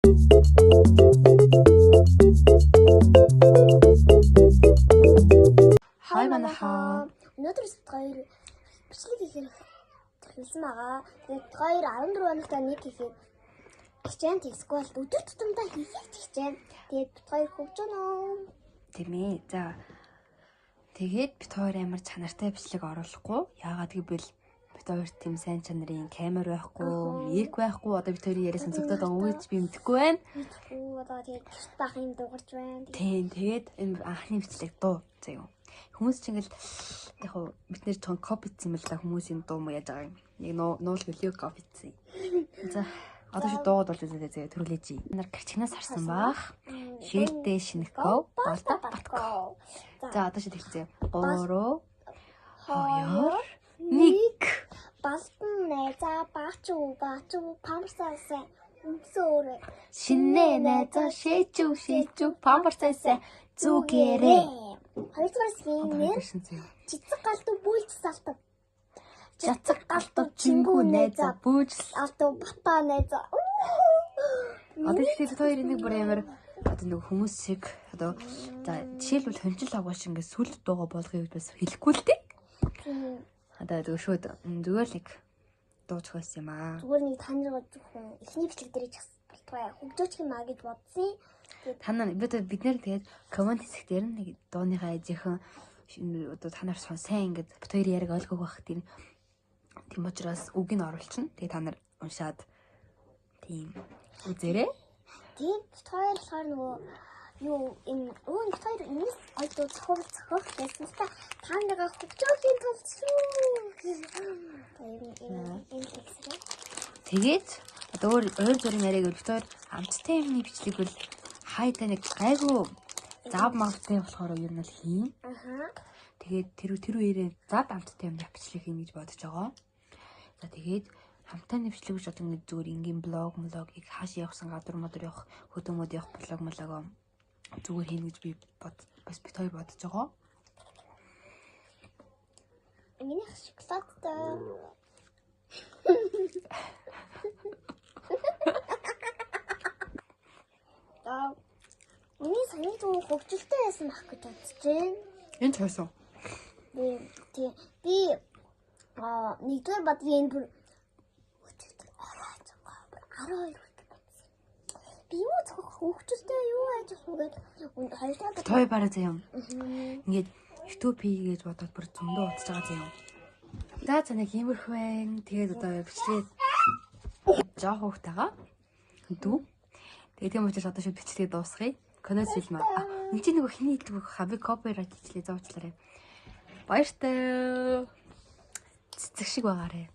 Хай манайхаа. Өнөөдөр хоёр бичлэг хийх хэлсэн байгаа. Тэгээд хоёр 14 хоногтой нэг хийхэд хичээн тэгсгүй бол өдөр тутамдаа хийх хичээн. Тэгээд бид хоёр хөгж өнөө. Тийм ээ. За. Тэгээд бид хоёр амар чанартай бичлэг оруулахгүй. Яагаад гэвэл бид хоёр тийм сайн чанарын камер байхгүй, мик байхгүй. Одоо бид хоёрын яриа сонсогдоод байгаа үеч би мэдэхгүй байна. Одоо тэгээд гэрт бах юм дуурч байна. Тийм. Тэгээд энэ анхны бичлэг дуу. За юу. Хүмүүс ч ингээл яг хуу бид нэр тон копицсэн юм л да хүмүүсийн дуу муу яаж байгаа юм. Яг нуул гэлээ копицсэн. За одоо чи дууд болж үзээ төрүүлээч. Нар гэрчнээс харсан баах. Ширтэ шинэхөө балта батко. За одоо чи тэгцээ. 3 2 1 Балтан найзаа баачуу памперсаасаа өмсөөрэ. Шинэ найзаа шээчүү памперсаасаа зүгээрээ. Хоёрдугаар схийн нэр цэцэг галдуу бүйлж салтав. Чацаг галтуу чингүү найзаа бүүжл Алтуу бата найзаа. одоо ихтэй хоёр нэг бүр амар одоо нэг хүмүүс шиг одоо за жишээлбэл хончил авгаш ингээд сүлд дууга болгоё гэж бас хэлэхгүй л дээ. Одоо зөвшөөд зүгээр л нэг дуучих байсан юм аа. Зүгээр нэг таньгаа зөвхөн эхний бичлэг дээр ч болтугай хөгжөөч юм аа гэж бодсон. Та нар бид нэр тэгээд коммент хэсэг дээр нэг дууныхаа эзэхэн одоо та нар сайн ингээд бит хоёр яриг ойлгох байх тийм учраас үг нь оруулчихна. Тэгээд та нар уншаад тийм үзээрэй. Тийм хоёр болохоор нөгөө юу энэ өөнд хоёр энэс ойдоо зохиох гэсэн та танайгаа хөгжөөхийн тулд шүү. Тэгээд одоо өөр зүрийн яриаг бит хоёр амттай юмны бичлэг бол хайтай нэг гайгүй зав мавтай болохоор юу нь бол хийн. Тэгээд тэр үеэрээ зав амттай юм бичлэг хийн гэж бодож байгаа. За тэгээд хамтаа нэвчлэг гэж одоо ингэ зүгээр ингийн блог млогийг хааш явсан гадар модор явах хөдөөмөд явах блог млогоо зүгээр хийнэ гэж би бас бит хоёр бодож байгаа. Миний шоколадтай. Миний саний зөв хөгжилтэй байсан байх гэж бодож байна. Энэ цайсан. Би нэгдүгээр бадрын бүр 12 би юу хөгжилтэй юу яаж хөөгээд хоёрдугаар той бараа заяа. Ингээд YouTube хийж бодоод бүр зөндөө утаж байгаа заяа. За нэг иймэрхүү байна. Тэгээд одоо бичлэгээ жоох хөөхтэйгаа дүү. Тэгээд тийм учраас одоо шууд бичлэгээ дуусгая. Конец фильм. Энд чинь нөгөө хиний хэлдэг хаби копирайт хийлээ зоочлаарай. Баяртай. Цэцэг шиг байгаарэ.